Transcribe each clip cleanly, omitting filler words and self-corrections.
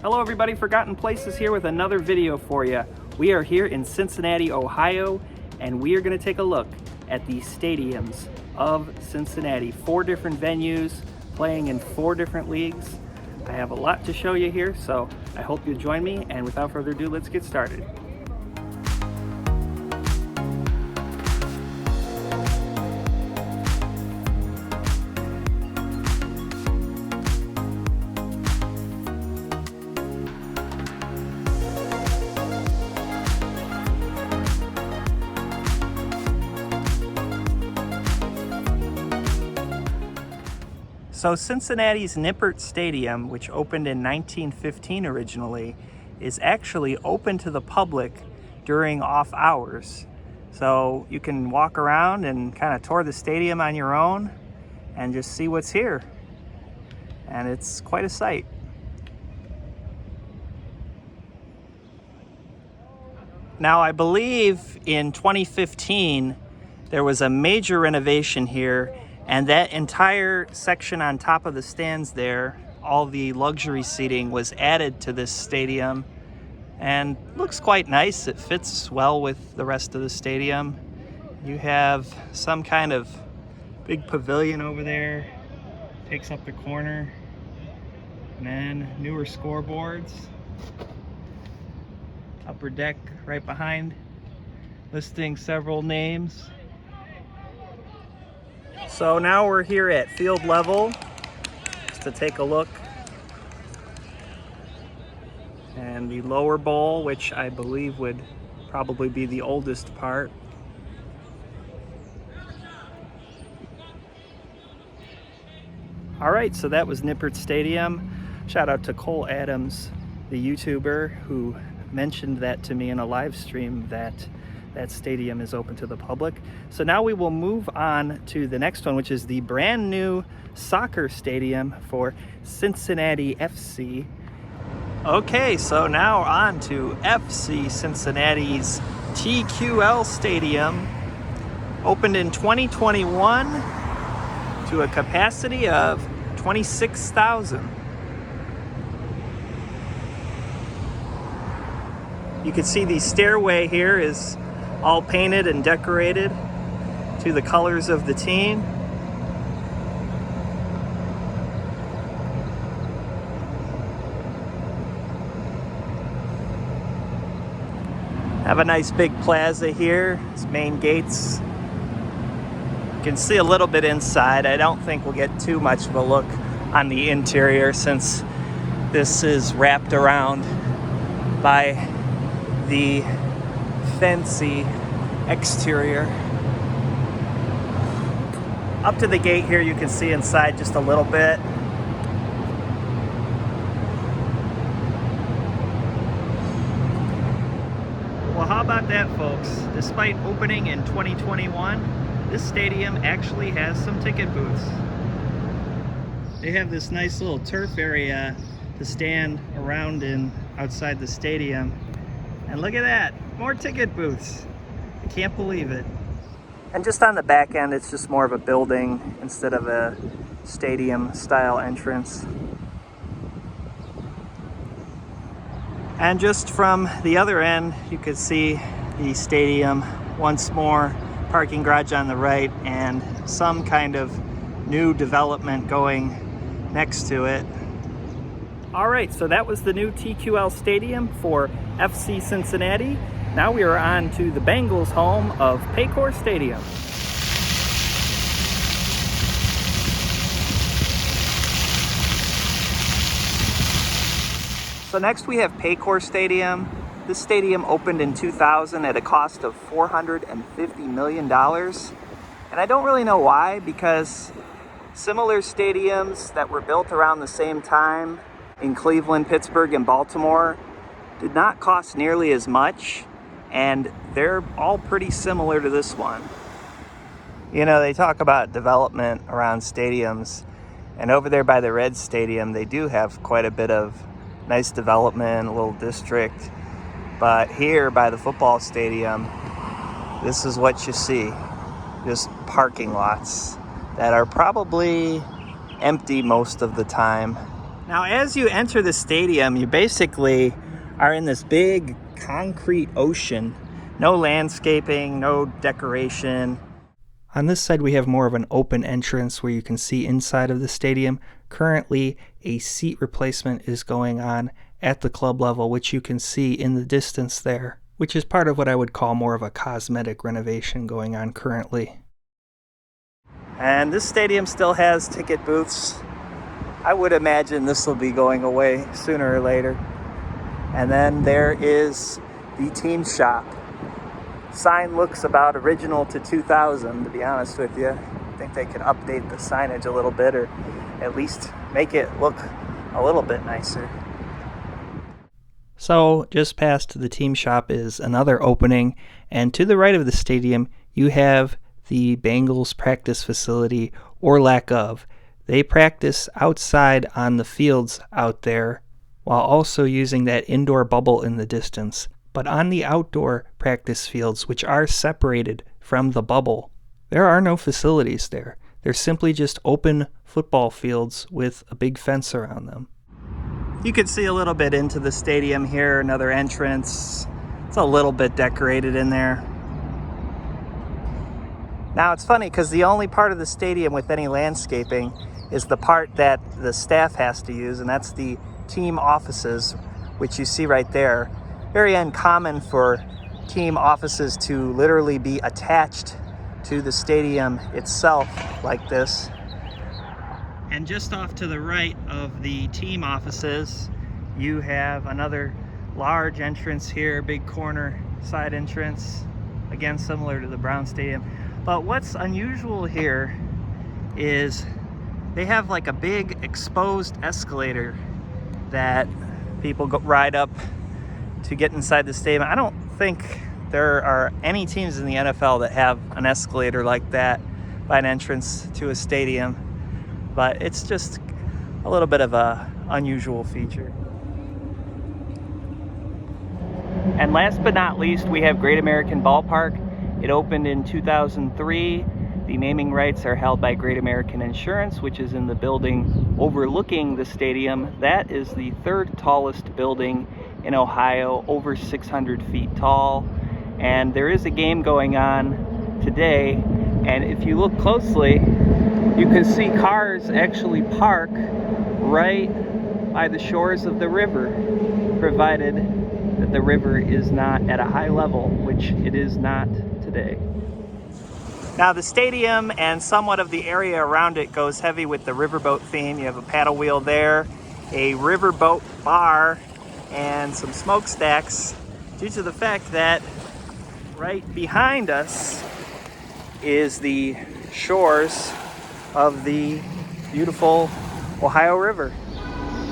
Hello everybody, Forgotten Places here with another video for you. We are here in Cincinnati, Ohio, and we are going to take a look at the Stadiums of Cincinnati. 4 different venues, playing in 4 different leagues. I have a lot to show you here, so I hope you join me, and without further ado, let's get started. So Cincinnati's Nippert Stadium, which opened in 1915 originally, is actually open to the public during off hours. So you can walk around and kind of tour the stadium on your own and just see what's here. And it's quite a sight. Now, I believe in 2015, there was a major renovation here, and that entire section on top of the stands there, all the luxury seating, was added to this stadium and looks quite nice. It fits well with the rest of the stadium. You have some kind of big pavilion over there, takes up the corner, and then newer scoreboards. Upper deck right behind, listing several names. So now we're here at field level just to take a look. And the lower bowl, which I believe would probably be the oldest part. All right, so that was Nippert Stadium. Shout out to Cole Adams, the YouTuber, who mentioned that to me in a live stream that stadium is open to the public. So now we will move on to the next one, which is the brand new soccer stadium for Cincinnati FC. Okay, so now on to FC Cincinnati's TQL Stadium. Opened in 2021 to a capacity of 26,000. You can see the stairway here is all painted and decorated to the colors of the team. Have a nice big plaza here. It's main gates. You can see a little bit inside. I don't think we'll get too much of a look on the interior since this is wrapped around by the fancy exterior. Up to the gate here, you can see inside just a little bit. Well, how about that, folks? Despite opening in 2021, this stadium actually has some ticket booths. They have this nice little turf area to stand around in outside the stadium. And look at that, more ticket booths. I can't believe it. And just on the back end, it's just more of a building instead of a stadium style entrance. And just from the other end, you could see the stadium once more, parking garage on the right, and some kind of new development going next to it. All right, so that was the new TQL Stadium for FC Cincinnati. Now we are on to the Bengals' home of Paycor Stadium. So next we have Paycor Stadium. This stadium opened in 2000 at a cost of $450 million. And I don't really know why, because similar stadiums that were built around the same time in Cleveland, Pittsburgh, and Baltimore did not cost nearly as much, and they're all pretty similar to this one. You know, they talk about development around stadiums, and over there by the Reds Stadium, they do have quite a bit of nice development, a little district. But here by the football stadium, this is what you see. Just parking lots that are probably empty most of the time. Now, as you enter the stadium, you basically are in this big concrete ocean. No landscaping, no decoration. On this side, we have more of an open entrance where you can see inside of the stadium. Currently, a seat replacement is going on at the club level, which you can see in the distance there, which is part of what I would call more of a cosmetic renovation going on currently. And this stadium still has ticket booths. I would imagine this will be going away sooner or later. And then there is the team shop. Sign looks about original to 2000, to be honest with you. I think they could update the signage a little bit, or at least make it look a little bit nicer. So just past the team shop is another opening, and to the right of the stadium you have the Bengals practice facility, or lack of. They practice outside on the fields out there while also using that indoor bubble in the distance. But on the outdoor practice fields, which are separated from the bubble, there are no facilities there. They're simply just open football fields with a big fence around them. You can see a little bit into the stadium here, another entrance. It's a little bit decorated in there. Now it's funny because the only part of the stadium with any landscaping is the part that the staff has to use, and that's the team offices, which you see right there. Very uncommon for team offices to literally be attached to the stadium itself like this. And just off to the right of the team offices, you have another large entrance here, big corner side entrance, again similar to the Brown Stadium. But what's unusual here is they have like a big exposed escalator that people ride up to get inside the stadium. I don't think there are any teams in the NFL that have an escalator like that by an entrance to a stadium, but it's just a little bit of a unusual feature. And last but not least, we have Great American Ballpark. It opened in 2003. The naming rights are held by Great American Insurance, which is in the building overlooking the stadium. That is the third tallest building in Ohio, over 600 feet tall. And there is a game going on today, and if you look closely, you can see cars actually park right by the shores of the river, provided that the river is not at a high level, which it is not today. Now the stadium and somewhat of the area around it goes heavy with the riverboat theme. You have a paddle wheel there, a riverboat bar, and some smokestacks, due to the fact that right behind us is the shores of the beautiful Ohio River.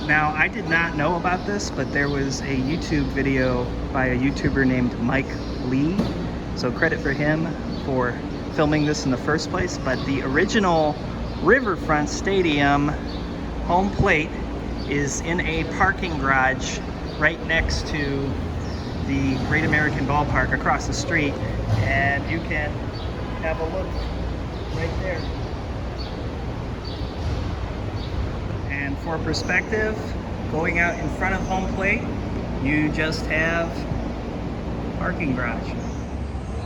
Now, I did not know about this, but there was a YouTube video by a YouTuber named Mike Lee, so credit for him for filming this in the first place. But the original Riverfront Stadium home plate is in a parking garage right next to the Great American Ballpark across the street, and you can have a look right there. And for perspective, going out in front of home plate, you just have parking garage.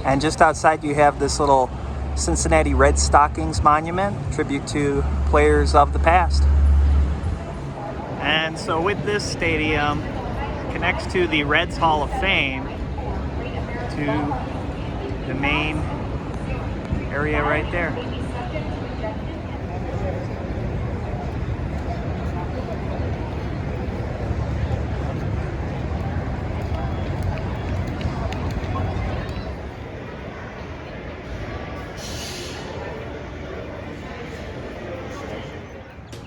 And just outside you have this little Cincinnati Red Stockings monument, tribute to players of the past. And so with this stadium, connects to the Reds Hall of Fame, to the main area right there.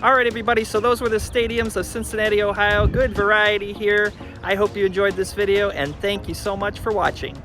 Alright everybody, so those were the stadiums of Cincinnati, Ohio. Good variety here. I hope you enjoyed this video, and thank you so much for watching.